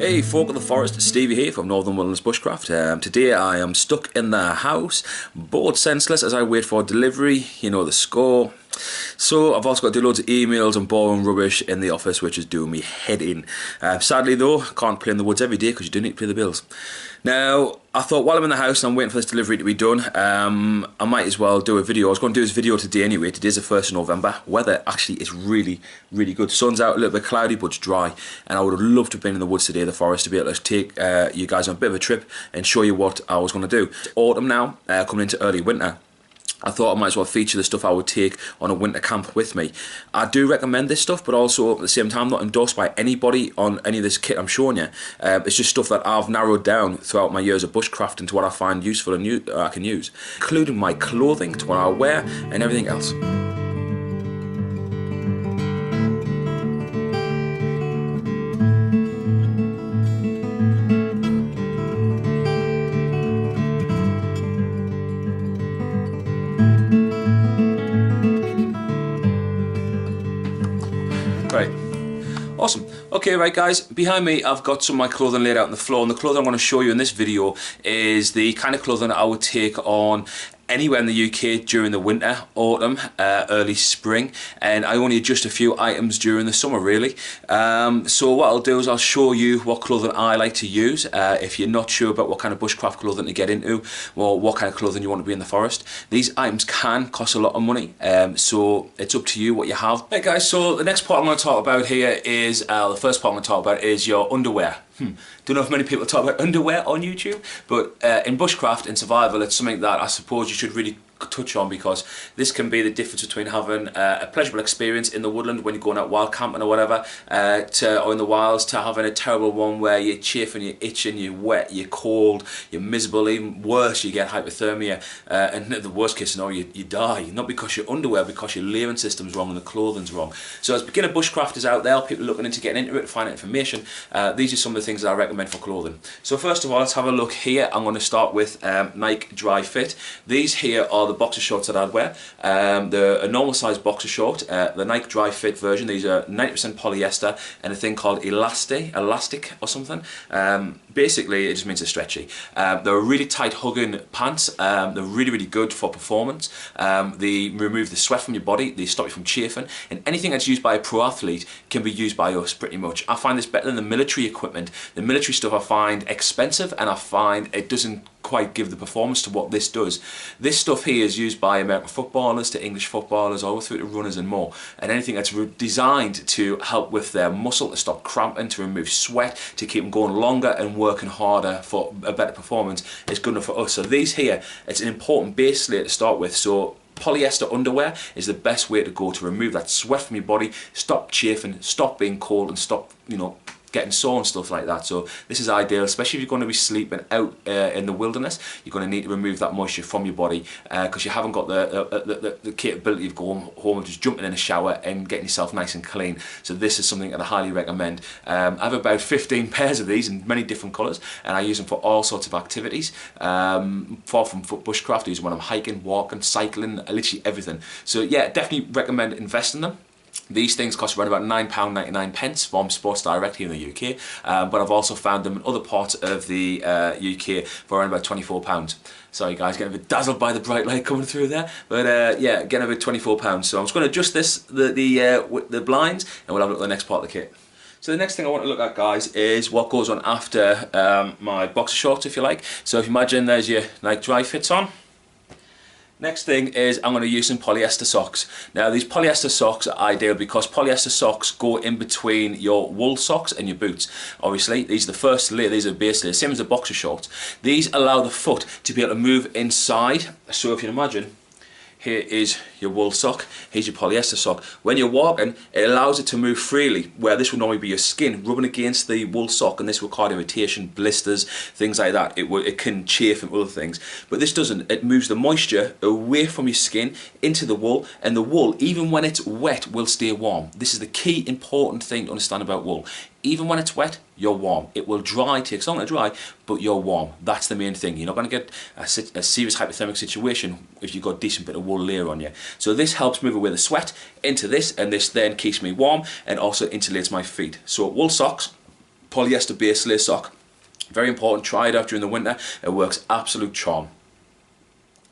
Hey folk of the forest, Stevie here from Northern Wilderness Bushcraft. Today I am stuck in the house, bored senseless as I wait for delivery, you know the score. So I've also got to do loads of emails and boring rubbish in the office, which is doing me head in. Sadly though, can't play in the woods every day because you do need to pay the bills. Now, I thought while I'm in the house and I'm waiting for this delivery to be done, I might as well do a video. I was going to do this video today anyway. Today's the 1st of November. Weather actually is really, really good. Sun's out, a little bit cloudy, but it's dry. And I would have loved to have been in the woods today, the forest, to be able to take you guys on a bit of a trip and show you what I was going to do. It's autumn now, coming into early winter. I thought I might as well feature the stuff I would take on a winter camp with me. I do recommend this stuff, but also at the same time not endorsed by anybody on any of this kit I'm showing you. It's just stuff that I've narrowed down throughout my years of bushcrafting to what I find useful and I can use, including my clothing, to what I wear and everything else. Right, awesome. Okay, right guys, behind me I've got some of my clothing laid out on the floor, and the clothing I'm going to show you in this video is the kind of clothing that I would take on anywhere in the UK during the winter, autumn, early spring, and I only adjust a few items during the summer really. So what I'll do is I'll show you what clothing I like to use. If you're not sure about what kind of bushcraft clothing to get into, or what kind of clothing you want to be in the forest, these items can cost a lot of money, so it's up to you what you have. Hey guys, so the next part I'm going to talk about here is, the first part I'm going to talk about is your underwear. Don't know if many people talk about underwear on YouTube, but in bushcraft and survival, it's something that I suppose you should really touch on, because this can be the difference between having a pleasurable experience in the woodland when you're going out wild camping or whatever, or in the wilds, to having a terrible one where you're chafing, you're itching, you're wet, you're cold, you're miserable. Even worse, you get hypothermia, and the worst case scenario, you die. Not because your underwear, because your layering system's wrong and the clothing's wrong. So as beginner bushcrafters out there, people looking into getting into it, finding information, these are some of the things that I recommend for clothing. So first of all, let's have a look here. I'm going to start with Nike Dry Fit. These here are the boxer shorts that I'd wear. They're a normal size boxer short, the Nike Dry Fit version. These are 90% polyester and a thing called elastic or something. Basically it just means they're stretchy. They're really tight hugging pants. They're really, really good for performance. They remove the sweat from your body, they stop you from chafing, and anything that's used by a pro athlete can be used by us pretty much. I find this better than the military equipment. The military stuff I find expensive, and I find it doesn't quite give the performance to what this does. This stuff here is used by American footballers to English footballers, all through to runners and more, and anything that's designed to help with their muscle, to stop cramping, to remove sweat, to keep them going longer and working harder for a better performance is good enough for us. So these here, it's an important base layer to start with. So polyester underwear is the best way to go to remove that sweat from your body, stop chafing, stop being cold, and stop, you know, getting sore and stuff like that. So this is ideal, especially if you're going to be sleeping out in the wilderness. You're going to need to remove that moisture from your body, because you haven't got the capability of going home and just jumping in a shower and getting yourself nice and clean. So this is something that I highly recommend. I have about 15 pairs of these in many different colours, and I use them for all sorts of activities. Far from bushcraft, I use them when I'm hiking, walking, cycling, literally everything. So yeah, definitely recommend investing in them. These things cost around about £9.99 from Sports Direct here in the UK, but I've also found them in other parts of the UK for around about £24. Sorry guys, getting a bit dazzled by the bright light coming through there, but yeah, getting about £24. So I'm just going to adjust this, the blinds, and we'll have a look at the next part of the kit. So the next thing I want to look at, guys, is what goes on after my boxer shorts, if you like. So if you imagine there's your Nike Dry Fits on. Next thing is I'm going to use some polyester socks. Now these polyester socks are ideal because polyester socks go in between your wool socks and your boots. Obviously these are the first layer, these are base layers, same as the boxer shorts. These allow the foot to be able to move inside. So if you imagine, here is your wool sock, here's your polyester sock. When you're walking, it allows it to move freely, where this would normally be your skin rubbing against the wool sock, and this will cause irritation, blisters, things like that. It can chafe and other things. But this doesn't. It moves the moisture away from your skin into the wool, and the wool, even when it's wet, will stay warm. This is the key important thing to understand about wool. Even when it's wet, you're warm. It will dry, takes longer to dry, but you're warm. That's the main thing. You're not going to get a serious hypothermic situation if you've got a decent bit of wool layer on you. So this helps move away the sweat into this, and this then keeps me warm and also insulates my feet. So wool socks, polyester base layer sock. Very important, try it out during the winter, it works absolute charm.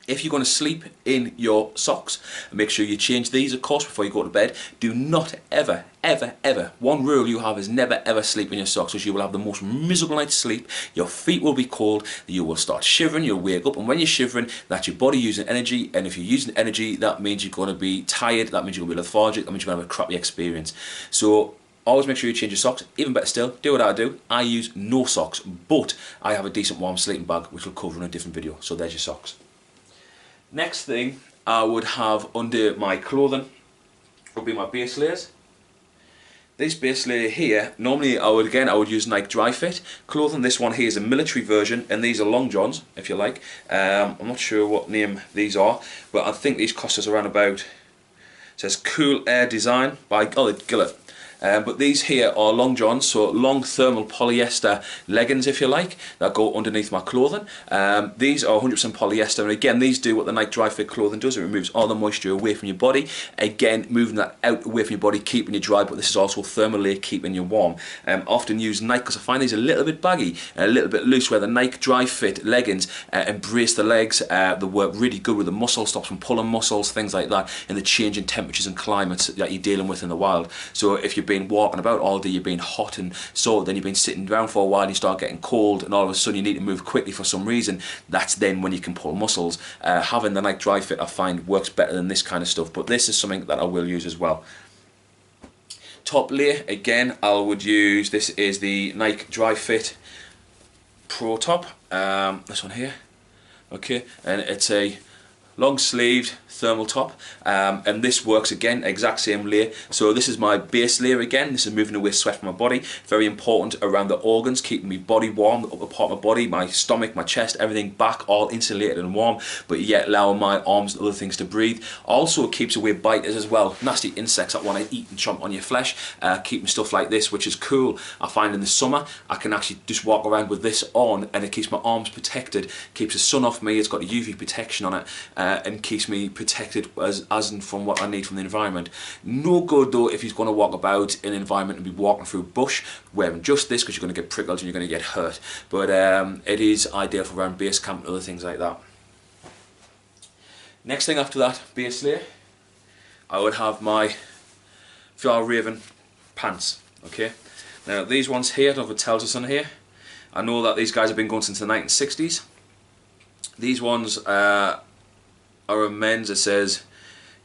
If you're going to sleep in your socks, make sure you change these, of course, before you go to bed. Do not ever, ever, ever, one rule you have is never ever sleep in your socks, because you will have the most miserable night's sleep. Your feet will be cold, you will start shivering, you'll wake up, and when you're shivering, that's your body using energy, and if you're using energy, that means you're going to be tired, that means you're going to be lethargic, that means you're going to have a crappy experience. So always make sure you change your socks. Even better still, do what I do. I use no socks, but I have a decent warm sleeping bag, which we'll cover in a different video. So there's your socks. Next thing I would have under my clothing would be my base layers. This base layer here, normally I would use Nike Dry Fit clothing. This one here is a military version, and these are long johns, if you like. I'm not sure what name these are, but I think these cost us around about, it says Cool Air Design by Gillett. But these here are long johns, so long thermal polyester leggings, if you like, that go underneath my clothing. These are 100% polyester, and again, these do what the Nike Dry Fit clothing does. It removes all the moisture away from your body. Again, moving that out away from your body, keeping you dry, but this is also a thermal layer keeping you warm. Often use Nike because I find these a little bit baggy and a little bit loose, where the Nike Dry Fit leggings embrace the legs. They work really good with the muscles, stops from pulling muscles, things like that, and the change in temperatures and climates that you're dealing with in the wild. So if you've been walking about all day, you've been hot and so, then you've been sitting down for a while, and you start getting cold, and all of a sudden you need to move quickly for some reason, that's then when you can pull muscles. Having the Nike Dry Fit I find works better than this kind of stuff, but this is something that I will use as well. Top layer, again, I would use, this is the Nike Dry Fit Pro top, this one here, okay, and it's a long sleeved thermal top, and this works again, exact same layer. So this is my base layer again. This is moving away sweat from my body. Very important around the organs, keeping my body warm, the upper part of my body, my stomach, my chest, everything back, all insulated and warm, but yet allowing my arms and other things to breathe. Also it keeps away biters as well, nasty insects that want to eat and chomp on your flesh, keeping stuff like this, which is cool. I find in the summer I can actually just walk around with this on, and it keeps my arms protected, keeps the sun off me, it's got a UV protection on it, and keeps me protected as and from what I need from the environment. No good though if he's going to walk about in an environment and be walking through bush wearing just this, because you're going to get prickles and you're going to get hurt. But it is ideal for around base camp and other things like that. Next thing after that base layer, I would have my Fjallraven pants. Okay, now these ones here, I don't know if it tells us on here, I know that these guys have been going since the 1960s. These ones are a men's, it says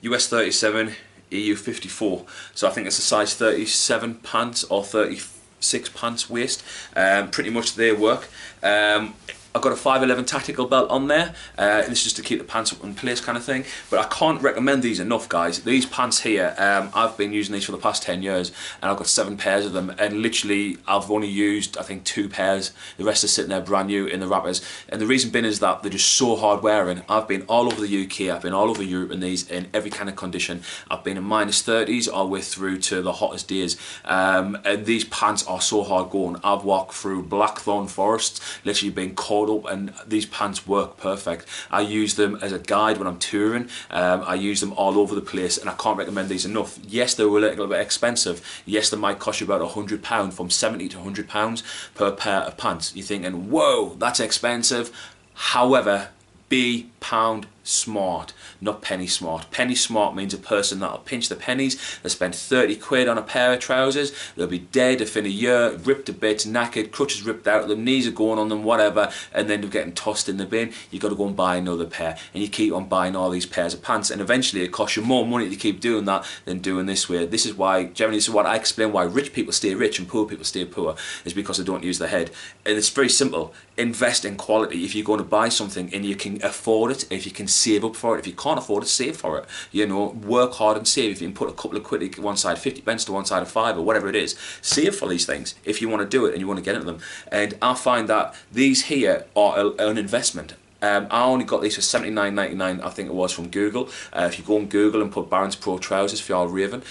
US 37, EU 54, so I think it's a size 37 pants or 36 pants waist. Pretty much they work. I've got a 511 tactical belt on there, and this is just to keep the pants up in place kind of thing, but I can't recommend these enough, guys. These pants here, I've been using these for the past 10 years, and I've got 7 pairs of them, and literally I've only used I think 2 pairs, the rest are sitting there brand new in the wrappers, and the reason being is that they're just so hard wearing. I've been all over the UK, I've been all over Europe in these, in every kind of condition. I've been in -30s all the way through to the hottest days, and these pants are so hard going. I've walked through blackthorn forests, literally been cold up, and these pants work perfect. I use them as a guide when I'm touring. I use them all over the place, and I can't recommend these enough. Yes, they were a little bit expensive. Yes, they might cost you about £100, from £70 to £100 per pair of pants. You're thinking, whoa, that's expensive. However, be pound smart, not penny smart. Penny smart means a person that'll pinch the pennies, they spend 30 quid on a pair of trousers, they'll be dead within a year, ripped to bits, knackered, crutches ripped out of them, knees are going on them, whatever, and then they're getting tossed in the bin. You've got to go and buy another pair, and you keep on buying all these pairs of pants, and eventually it costs you more money to keep doing that than doing this way. This is why, generally, this is what I explain why rich people stay rich and poor people stay poor, is because they don't use their head. And it's very simple. Invest in quality. If you're going to buy something and you can afford it, if you can save up for it, if you can't afford it, save for it. You know, work hard and save. If you can put a couple of quid to one side, 50 pence to one side of 5 or whatever it is, save for these things if you want to do it and you want to get into them. And I find that these here are an investment. I only got these for $79.99, I think it was, from Google. If you go on Google and put Barents Pro trousers, Fjallraven,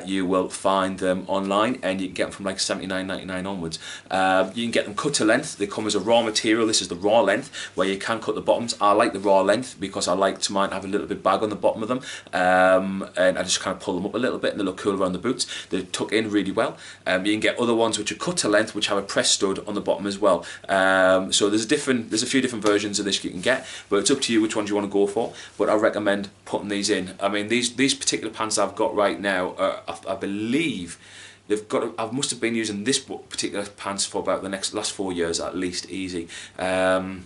you will find them online, and you can get them from like $79.99 onwards. You can get them cut to length. They come as a raw material. This is the raw length, where you can cut the bottoms. I like the raw length because I like to mine have a little bit bag on the bottom of them, and I just kind of pull them up a little bit, and they look cool around the boots. They tuck in really well. You can get other ones which are cut to length, which have a press stud on the bottom as well. So there's a few different versions of this you can get, but it's up to you which ones you want to go for. But I recommend putting these in. I mean, these particular pants I've got right now, I believe I must have been using this particular pants for about the last 4 years at least, easy. And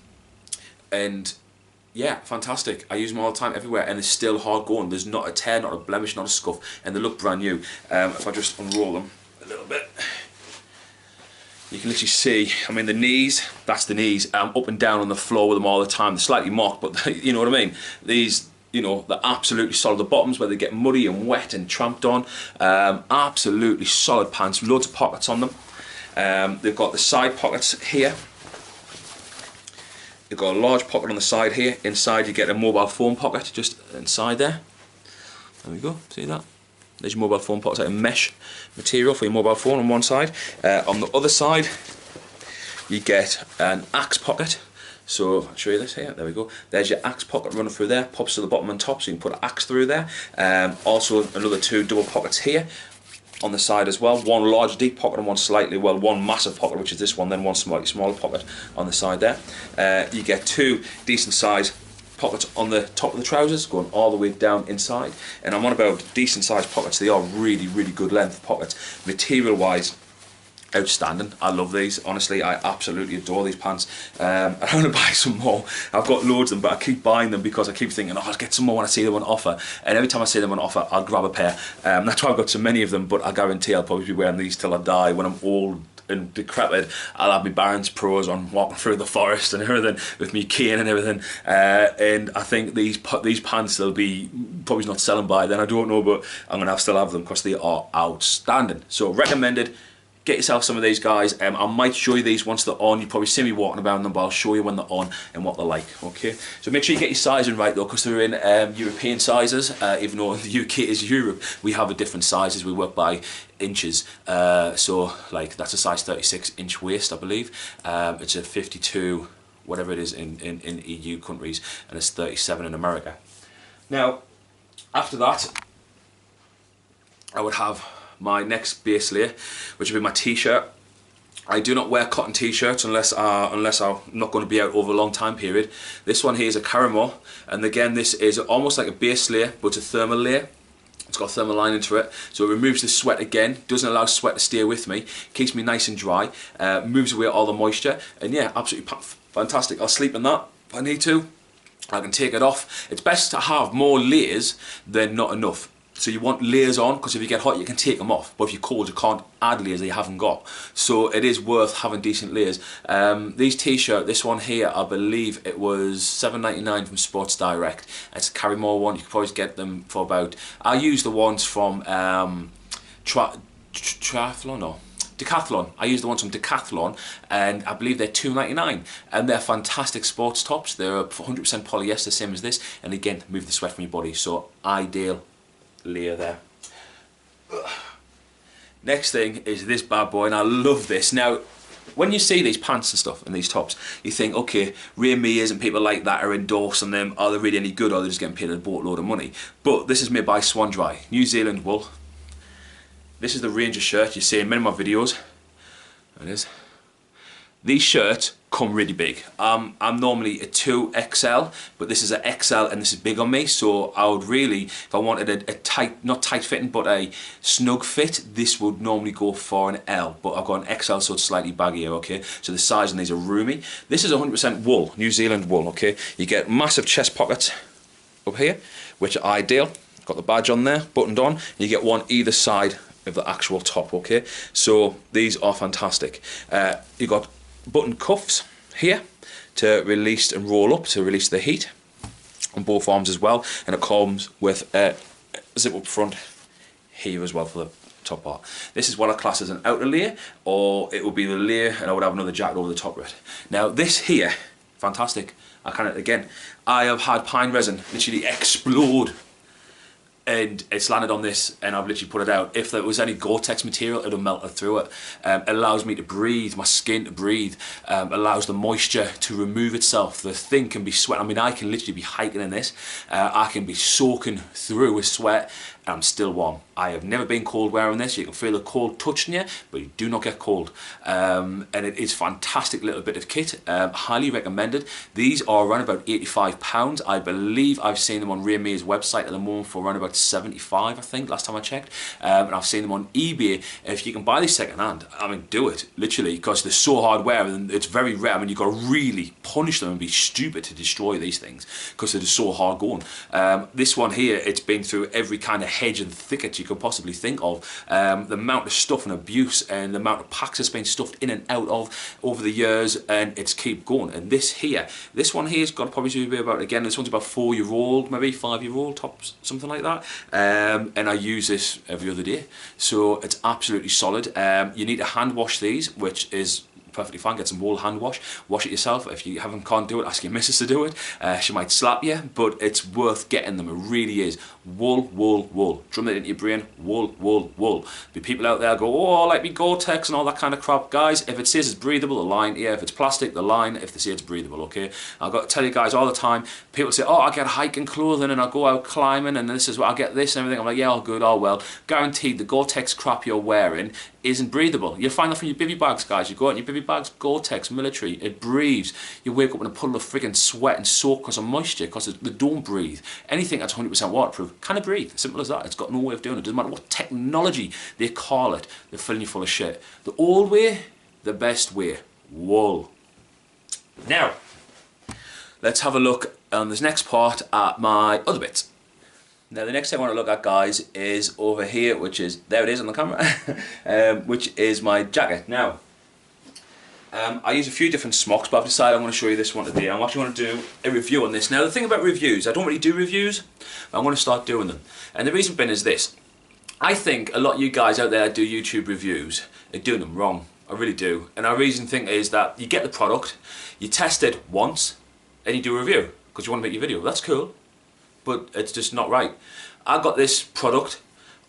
yeah, fantastic. I use them all the time everywhere, and they're still hard going. There's not a tear, not a blemish, not a scuff, and they look brand new. If I just unroll them a little bit, you can literally see, I mean, the knees, that's the knees. I'm up and down on the floor with them all the time. They're slightly mocked, but you know what I mean. These, you know, they're absolutely solid. The bottoms, where they get muddy and wet and tramped on, absolutely solid pants. Loads of pockets on them. They've got the side pockets here. You've got a large pocket on the side here. Inside you get a mobile phone pocket just inside there. There we go, see that? There's your mobile phone pocket, it's like a mesh material for your mobile phone on one side. On the other side you get an axe pocket. So I'll show you this here, there we go. There's your axe pocket running through there, pops to the bottom and top, so you can put an axe through there. Also another two double pockets here on the side as well. One large deep pocket and one massive pocket, which is this one, then one slightly smaller pocket on the side there. You get two decent sized pockets on the top of the trousers going all the way down inside, and I'm on about decent sized pockets. They are really good length pockets. Material wise, outstanding. I love these, honestly. I absolutely adore these pants. I want to buy some more. I've got loads of them, but I keep buying them because I keep thinking, oh, I'll get some more when I see them on offer, and every time I see them on offer I'll grab a pair. That's why I've got so many of them, but I guarantee I'll probably be wearing these till I die. When I'm old and decrepit, I'll have my Barents Pros on, walking through the forest and everything with me cane and everything, and I think these pants, they'll be probably not selling by then, I don't know, but I'm gonna still have them because they are outstanding. So recommended. Get yourself some of these guys. I might show you these once they're on. You probably see me walking around them, but I'll show you when they're on and what they're like. Okay. So make sure you get your sizing right though, because they're in European sizes. Even though the UK is Europe, we have a different sizes. We work by inches. So like that's a size 36 inch waist, I believe. It's a 52, whatever it is in EU countries, and it's 37 in America. Now, after that, I would have my next base layer, which will be my t-shirt. I do not wear cotton t-shirts unless I'm not going to be out over a long time period. This one here is a caramel, and again this is almost like a base layer, but it's a thermal layer. It's got a thermal lining to it, so it removes the sweat again, doesn't allow sweat to stay with me, keeps me nice and dry, moves away all the moisture, and yeah, absolutely fantastic. I'll sleep in that if I need to. I can take it off. It's best to have more layers than not enough. So you want layers on, because if you get hot you can take them off, but if you're cold you can't add layers that you haven't got. So it is worth having decent layers. These t-shirt, this one here, I believe it was $7.99 from Sports Direct. It's a carry more one. You can probably get them for about, I use the ones from Decathlon. I use the ones from Decathlon, and I believe they're $2.99, and they're fantastic sports tops. They're 100% polyester, same as this, and again, move the sweat from your body, so ideal layer there. Next thing is this bad boy, and I love this. Now, when you see these pants and stuff and these tops, you think, okay, Ray Mears and people like that are endorsing them. Are they really any good, or are they just getting paid a boatload of money? But this is made by Swanndri, New Zealand wool. This is the Ranger shirt you see in many of my videos. There it is. These shirts come really big. I'm normally a 2XL, but this is an XL and this is big on me, so I would really, if I wanted a tight, not tight fitting, but a snug fit, this would normally go for an L, but I've got an XL, so it's slightly baggier, okay? So the size on these are roomy. This is 100% wool, New Zealand wool, okay? You get massive chest pockets up here, which are ideal. Got the badge on there, buttoned on. You get one either side of the actual top, okay? So these are fantastic. You got button cuffs here to release and roll up to release the heat on both arms as well, and it comes with a zip up front here as well for the top part. This is what I class as an outer layer, or it would be the layer and I would have another jacket over the top of it. Now this here, fantastic. I have had pine resin literally explode, and it's landed on this, and I've literally put it out. If there was any Gore-Tex material, it would have melted through it. Allows me to breathe, my skin to breathe, allows the moisture to remove itself. The thing can be sweat. I mean, I can literally be hiking in this. I can be soaking through with sweat, and I'm still warm. I have never been cold wearing this. You can feel the cold touching you, but you do not get cold. And it is a fantastic little bit of kit. Highly recommended. These are around about £85. I believe I've seen them on Raymer's website at the moment for around about 75, I think, last time I checked. And I've seen them on eBay. If you can buy these second hand, I mean, do it, literally, because they're so hard wear and it's very rare. I mean, you've got to really punish them and be stupid to destroy these things because they're just so hard going. This one here, it's been through every kind of hedge and thicket you could possibly think of. The amount of stuff and abuse and the amount of packs it's been stuffed in and out of over the years, and it's keep going. And this one here's got probably be about, again, this one's about 4-year-old, maybe 5-year-old tops, something like that. And I use this every other day, so it's absolutely solid. You need to hand wash these, which is perfectly fine. Get some wool hand wash it yourself. If you can't do it, ask your missus to do it. She might slap you, but it's worth getting them. It really is. Wool, wool, wool. Drum it into your brain. Wool, wool, wool. Be people out there go, oh, like me Gore-Tex and all that kind of crap. Guys, if it says it's breathable, the line. Yeah, if it's plastic, the line. If they say it's breathable, okay. I've got to tell you guys all the time. People say, oh, I get hiking clothing and I go out climbing and this is what I get this and everything. I'm like, yeah, all good, all well. Guaranteed, the Gore-Tex crap you're wearing isn't breathable. You'll find that from your bivvy bags, guys. You go out in your bivvy bags, Gore-Tex, military, it breathes. You wake up in a puddle of friggin' sweat and soak because of moisture, because they don't breathe. Anything that's 100% waterproof can breathe. Simple as that. It's got no way of doing it. Doesn't matter what technology they call it. They're filling you full of shit. The old way, the best way. Wool. Now, let's have a look on this next part at my other bits. Now the next thing I want to look at, guys, is over here, which is, there it is on the camera, which is my jacket. Now, I use a few different smocks, but I've decided I'm going to show you this one today. I actually want to do a review on this. Now the thing about reviews, I don't really do reviews, but I'm going to start doing them. And the reason being is this. I think a lot of you guys out there that do YouTube reviews are doing them wrong. I really do. And our reason thing is that you get the product, you test it once, and you do a review, because you want to make your video. That's cool, but it's just not right. I got this product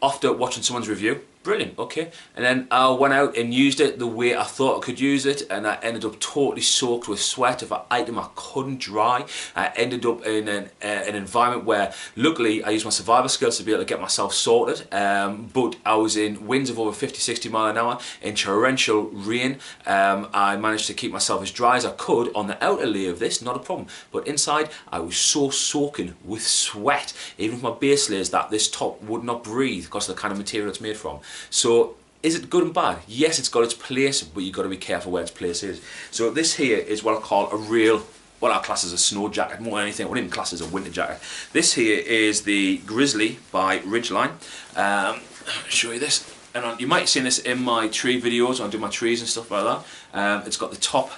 after watching someone's review. Brilliant, okay. And then I went out and used it the way I thought I could use it, and I ended up totally soaked with sweat. If I item I couldn't dry, I ended up in an environment where, luckily, I used my survival skills to be able to get myself sorted. But I was in winds of over 50-60 mile an hour, in torrential rain. I managed to keep myself as dry as I could on the outer layer of this, not a problem. But inside, I was so soaking with sweat, even with my base layers, that this top would not breathe because of the kind of material it's made from. So, is it good and bad? Yes, it's got its place, but you've got to be careful where its place is. So this here is what I call a real, what I class as a snow jacket, more than anything. I wouldn't even class as a winter jacket. This here is the Grizzly by Ridgeline. I'll show you this. And you might have seen this in my tree videos, when I do my trees and stuff like that. It's got the top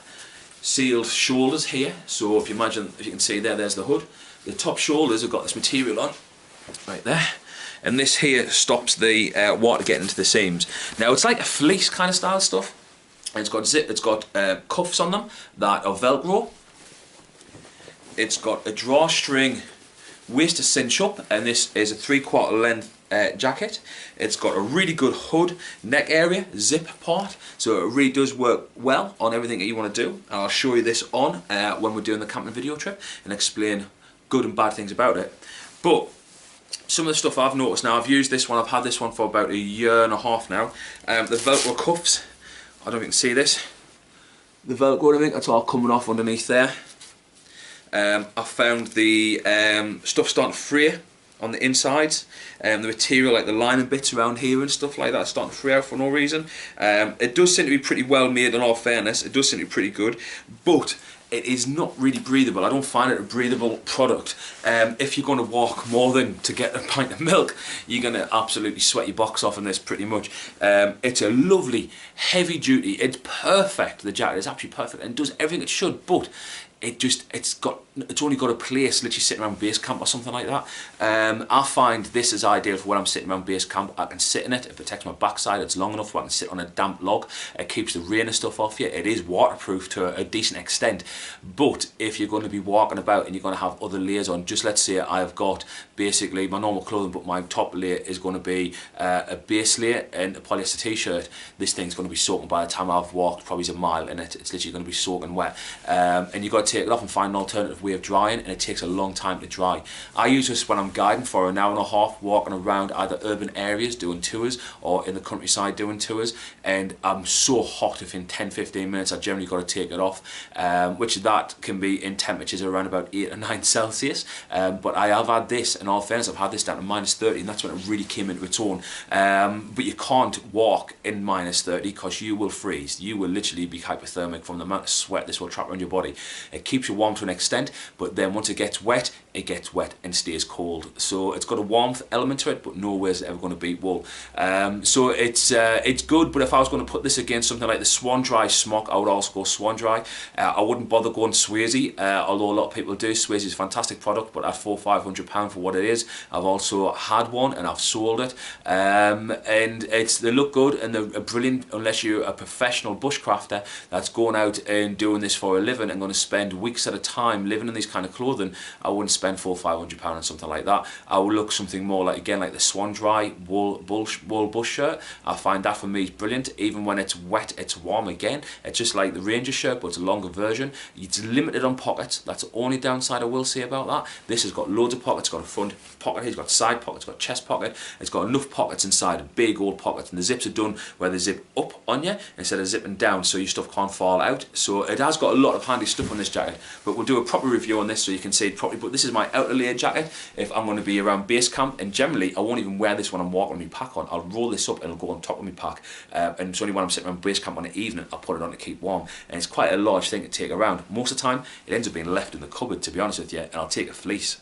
sealed shoulders here. So if you imagine, if you can see there, there's the hood. The top shoulders have got this material on, right there. And this here stops the water getting into the seams. Now it's like a fleece kind of style stuff. And it's got zip, it's got cuffs on them that are Velcro. It's got a drawstring waist to cinch up, and this is a 3/4 length jacket. It's got a really good hood, neck area, zip part, so it really does work well on everything that you want to do. And I'll show you this on when we're doing the camping video trip and explain good and bad things about it. But some of the stuff I've noticed now, I've used this one, I've had this one for about 1.5 years now. The Velcro cuffs, I don't know if you can see this. The Velcro, I think, that's all coming off underneath there. I found the stuff starting to fray on the insides. The material, like the lining bits around here and stuff like that, starting to fray out for no reason. It does seem to be pretty well made, in all fairness. It does seem to be pretty good, but it is not really breathable. I don't find it a breathable product. If you're going to walk more than to get a pint of milk, you're going to absolutely sweat your box off in this pretty much. It's a lovely, heavy duty, it's perfect, the jacket is absolutely perfect and does everything it should, but it's got it's only got a place literally sitting around base camp or something like that. I find this is ideal for when I'm sitting around base camp. I can sit in it, it protects my backside, it's long enough where I can sit on a damp log, it keeps the rain and stuff off you, it is waterproof to a decent extent. But if you're going to be walking about and you're going to have other layers on, just let's say I've got basically my normal clothing, but my top layer is going to be a base layer and a polyester t-shirt, this thing's going to be soaking by the time I've walked probably a mile in it. It's literally going to be soaking wet, and you've got to take it off and find an alternative way of drying, and it takes a long time to dry. I use this when I'm guiding for an hour and a half, walking around either urban areas doing tours or in the countryside doing tours, and I'm so hot within 10-15 minutes I generally got to take it off, which that can be in temperatures around about 8 or 9 Celsius, but I have had this, in all fairness, I've had this down to -30, and that's when it really came into its own. But you can't walk in -30 because you will freeze. You will literally be hypothermic from the amount of sweat this will trap around your body. It keeps you warm to an extent, but then once it gets wet and stays cold. So it's got a warmth element to it, but nowhere is it ever going to beat wool. So it's good, but if I was going to put this against something like the Swanndri Smock, I would also go Swanndri. I wouldn't bother going Swazi, although a lot of people do. Swazi is a fantastic product, but at £400-500 for what it is. I've also had one and I've sold it, and they look good and they're brilliant unless you're a professional bushcrafter that's going out and doing this for a living and going to spend weeks at a time living in these kind of clothing. I wouldn't spend £400-500 on something like that. I would look something more like, again, like the Swanndri wool bush shirt. I find that for me is brilliant. Even when it's wet, it's warm again. It's just like the Ranger shirt, but it's a longer version. It's limited on pockets. That's the only downside I will say about that. This has got loads of pockets. It's got a front pocket here, it's got side pockets, it's got chest pocket, it's got enough pockets inside, big old pockets, and the zips are done where they zip up on you instead of zipping down, so your stuff can't fall out. So it has got a lot of handy stuff on this jacket, but we'll do a proper review on this so you can see it properly. But this is my outer layer jacket if I'm going to be around base camp, and generally I won't even wear this when I'm walking with my pack on. I'll roll this up and it'll go on top of my pack, and it's only when I'm sitting around base camp on the evening I'll put it on to keep warm, and it's quite a large thing to take around. Most of the time it ends up being left in the cupboard, to be honest with you, and I'll take a fleece.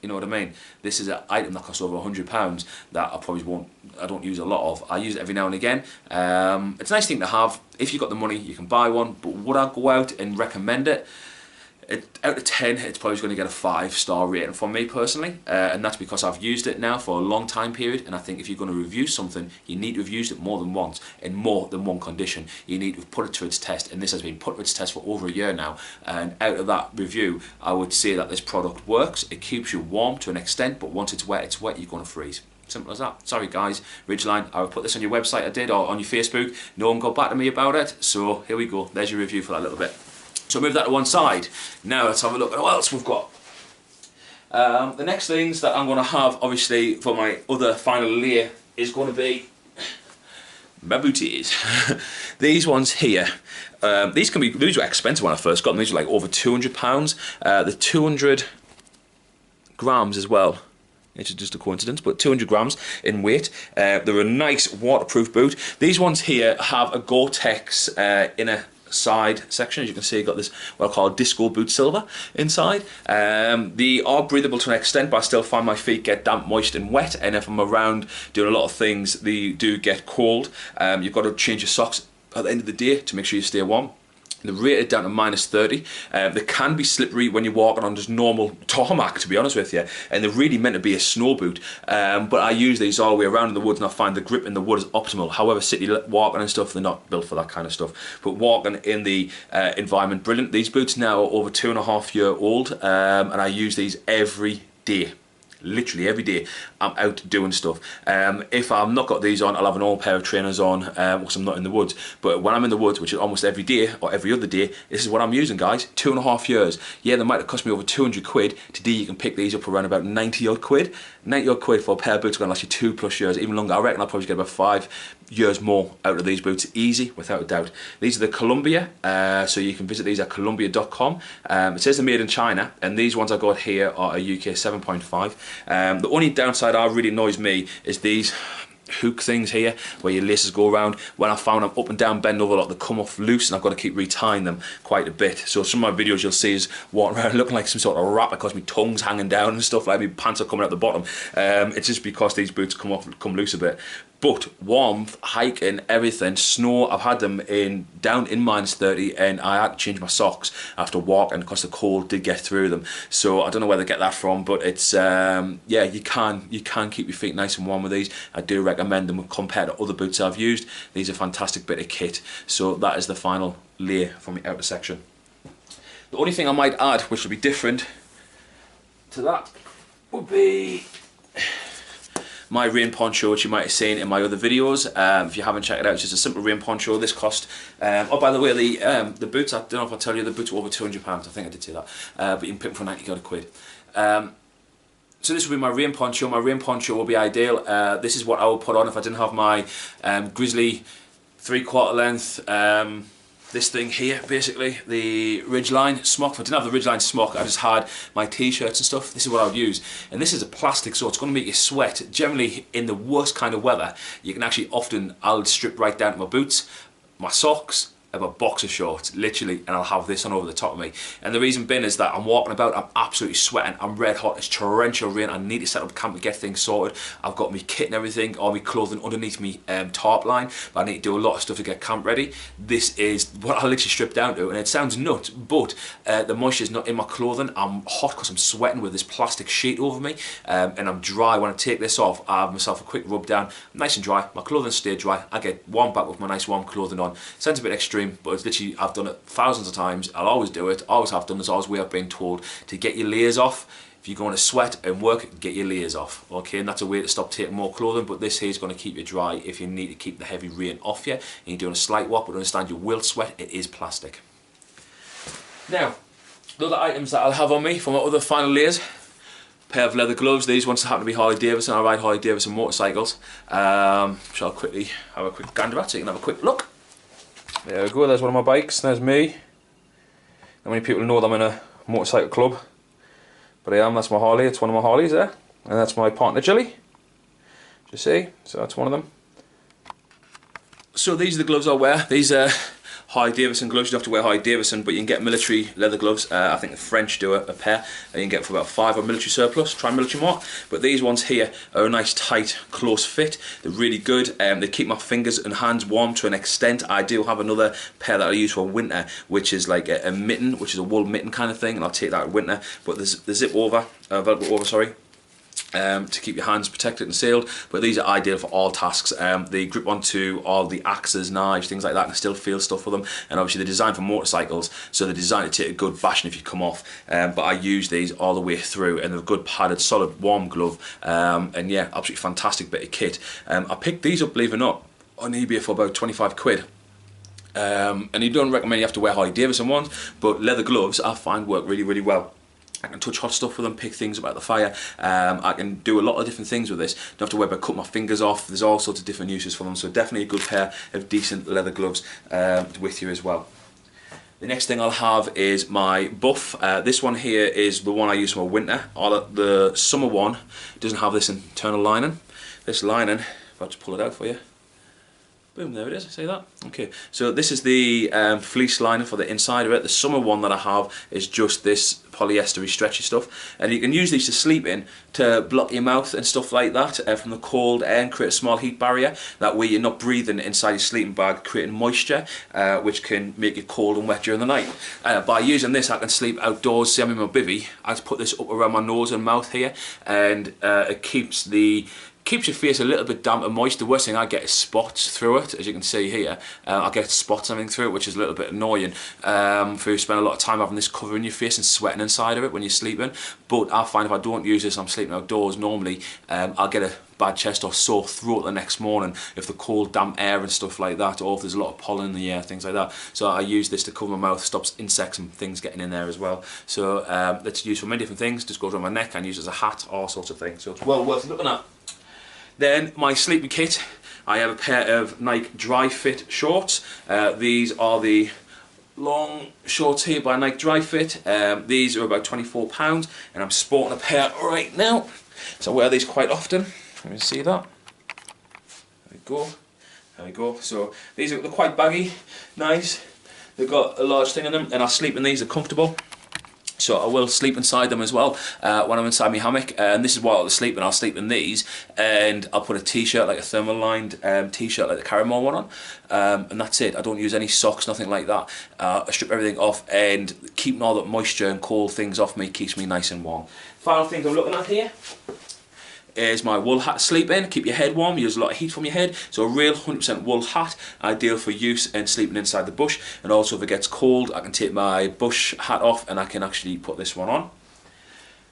You know what I mean? This is an item that costs over £100 that I don't use a lot of. I use it every now and again. It's a nice thing to have. If you've got the money, you can buy one, but would I go out and recommend it? Out of 10, it's probably going to get a 5-star rating from me personally, and that's because I've used it now for a long time period, and I think if you're going to review something, you need to have used it more than once, in more than one condition. You need to have put it to its test, and this has been put to its test for over a year now, and out of that review, I would say that this product works. It keeps you warm to an extent, but once it's wet, you're going to freeze. Simple as that. Sorry guys, Ridgeline, I would put this on your website, I did, or on your Facebook. No one got back to me about it, so here we go. There's your review for that little bit. So move that to one side. Now let's have a look at what else we've got. The next things that I'm going to have, obviously, for my other final layer is going to be my booties. These ones here. These were expensive when I first got them. These were like over £200. The 200 grams as well. It's just a coincidence, but 200 grams in weight. They're a nice waterproof boot. These ones here have a Gore-Tex inner side section. As you can see, got this what I call disco boot silver inside. They are breathable to an extent, but I still find my feet get damp, moist and wet, and if I'm around doing a lot of things, they do get cold. You've got to change your socks at the end of the day to make sure you stay warm. They're rated down to -30. They can be slippery when you're walking on just normal tarmac, to be honest with you, and they're really meant to be a snow boot. But I use these all the way around in the woods, and I find the grip in the wood is optimal. However, city walking and stuff, they're not built for that kind of stuff. But walking in the environment, brilliant. These boots now are over 2.5 years old, and I use these every day. Literally every day I'm out doing stuff. If I've not got these on, I'll have an old pair of trainers on because I'm not in the woods. But when I'm in the woods, which is almost every day or every other day, this is what I'm using, guys. 2.5 years. Yeah, they might have cost me over 200 quid. Today you can pick these up around about 90 odd quid. 90 odd quid for a pair of boots going to last you 2+ years, even longer. I reckon I'll probably get about 5 years more out of these boots, easy, without a doubt. These are the Columbia, so you can visit these at columbia.com. It says they're made in China, and these ones I got here are a UK 7.5. The only downside that really annoys me is these hook things here where your laces go around. When I found them up and down, bend over a lot, they come off loose, and I've got to keep retying them quite a bit. So some of my videos you'll see is walking around looking like some sort of rat because my tongue's hanging down and stuff, like my pants are coming out the bottom. It's just because these boots come loose a bit. But warmth, hiking, everything, snow, I've had them down in -30, and I had to change my socks after walking because the cold did get through them. So I don't know where they get that from, but it's yeah, you can keep your feet nice and warm with these. I do recommend them compared to other boots I've used. These are a fantastic bit of kit. So that is the final layer from the outer section. The only thing I might add, which will be different to that, would be my rain poncho, which you might have seen in my other videos. If you haven't checked it out, it's just a simple rain poncho. This cost, oh by the way, the boots, I don't know if I'll tell you, the boots were over £200, I think I did say that, but you can pick them for 90 odd quid. So this will be my rain poncho. My rain poncho will be ideal. This is what I would put on if I didn't have my Grizzly 3/4 length, this thing here, basically, the Ridgeline Smock. If I didn't have the Ridgeline Smock, I just had my T-shirts and stuff. This is what I would use. And this is a plastic, so it's going to make you sweat. Generally, in the worst kind of weather, you can actually I'll strip right down to my boots, my socks, and my boxer shorts, literally, and I'll have this on over the top of me. And the reason being is that I'm walking about, I'm absolutely sweating, I'm red hot, it's torrential rain, I need to set up camp and get things sorted. I've got my kit and everything, all my clothing underneath me tarp line, but I need to do a lot of stuff to get camp ready. This is what I literally strip down to, and it sounds nuts, but the moisture is not in my clothing. I'm hot because I'm sweating with this plastic sheet over me, and I'm dry. When I take this off, I have myself a quick rub down, nice and dry, my clothing stays dry, I get warm back with my nice warm clothing on. Sounds a bit extreme, but it's literally, I've done it thousands of times, I'll always do it, always have done. There's always a way I've been told to get your layers off. If you're going to sweat and work, get your layers off, okay? And that's a way to stop taking more clothing, but this here is going to keep you dry if you need to keep the heavy rain off you, and you're doing a slight walk, but understand you will sweat, it is plastic. Now, the other items that I'll have on me for my other final layers, pair of leather gloves. These ones happen to be Harley Davidson. I ride Harley Davidson motorcycles. So I'll quickly have a quick gander at so you can have a quick look. There we go, there's one of my bikes, there's me. Not many people know that I'm in a motorcycle club, but I am. That's my Harley, it's one of my Harleys there. And that's my partner Jilly, you see, so that's one of them. So these are the gloves I wear. These are Harley Davidson gloves. You don't have to wear Harley Davidson, but you can get military leather gloves. I think the French do a pair, and you can get for about £5 on military surplus, try military mark. But these ones here are a nice tight close fit. They're really good. They keep my fingers and hands warm to an extent. I do have another pair that I use for winter, which is like a mitten, which is a wool mitten kind of thing, and I'll take that in winter. But there's the zip over, velcro over, sorry, to keep your hands protected and sealed. But these are ideal for all tasks. They grip onto all the axes, knives, things like that, and still feel stuff with them. And obviously they're designed for motorcycles, so they're designed to take a good bashing if you come off. But I use these all the way through, and they're a good padded, solid, warm glove. And yeah, absolutely fantastic bit of kit. I picked these up, believe it or not, on eBay for about 25 quid. And you don't recommend you have to wear Harley Davidson ones, but leather gloves I find work really, really well. I can touch hot stuff with them, pick things up out the fire. I can do a lot of different things with this. Don't have to worry about cutting my fingers off. There's all sorts of different uses for them, so definitely a good pair of decent leather gloves with you as well. The next thing I'll have is my buff. This one here is the one I use for winter. The summer one doesn't have this internal lining. This lining, if I just pull it out for you. Boom, there it is, see that? Okay, so this is the fleece lining for the inside of it. The summer one that I have is just this polyestery stretchy stuff, and you can use these to sleep in to block your mouth and stuff like that from the cold air and create a small heat barrier. That way you're not breathing inside your sleeping bag, creating moisture, which can make you cold and wet during the night. By using this I can sleep outdoors. See, I'm in my bivvy, I just put this up around my nose and mouth here, and it keeps your face a little bit damp and moist. The worst thing I get is spots through it, as you can see here. I get spots coming through it, which is a little bit annoying for you spend a lot of time having this covering your face and sweating inside of it when you're sleeping. But I find if I don't use this, I'm sleeping outdoors normally, I'll get a bad chest or sore throat the next morning if the cold damp air and stuff like that, or if there's a lot of pollen in the air, things like that. So I use this to cover my mouth, stops insects and things getting in there as well. So it's used for many different things. Just goes around my neck and use as a hat, all sorts of things. So it's well worth looking at. Then my sleeping kit, I have a pair of Nike Dry Fit shorts. These are the long shorts here by Nike Dry Fit. These are about £24, and I'm sporting a pair right now. So I wear these quite often. Let me see that. There we go. There we go. So these are, they're quite baggy, nice. They've got a large thing in them, and I sleep in these. They're comfortable. so I will sleep inside them as well when I'm inside my hammock, and this is why I'll sleep in. I'll sleep in these, and I'll put a t-shirt, like a thermal lined t-shirt like the Caramel one on, and that's it. I don't use any socks, nothing like that. I strip everything off, and keeping all that moisture and cold things off me keeps me nice and warm. Final thing I'm looking at here is my wool hat to sleep in. Keep your head warm, use a lot of heat from your head, so a real 100% wool hat, ideal for use in sleeping inside the bush. And also if it gets cold, I can take my bush hat off and I can actually put this one on.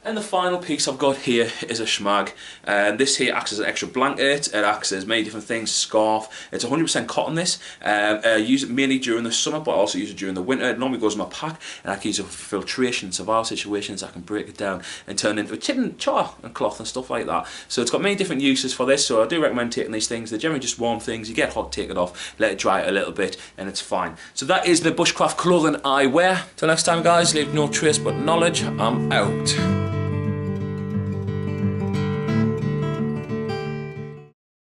And the final piece I've got here is a shmag, and this here acts as an extra blanket. It acts as many different things, scarf. It's 100% cotton this. I use it mainly during the summer, but I also use it during the winter. It normally goes in my pack, and I can use it for filtration, survival situations. I can break it down and turn it into a tin char and cloth and stuff like that. So it's got many different uses for this, so I do recommend taking these things. They're generally just warm things. You get hot, take it off, let it dry a little bit, and it's fine. So that is the bushcraft clothing I wear. Till next time guys, leave no trace but knowledge. I'm out.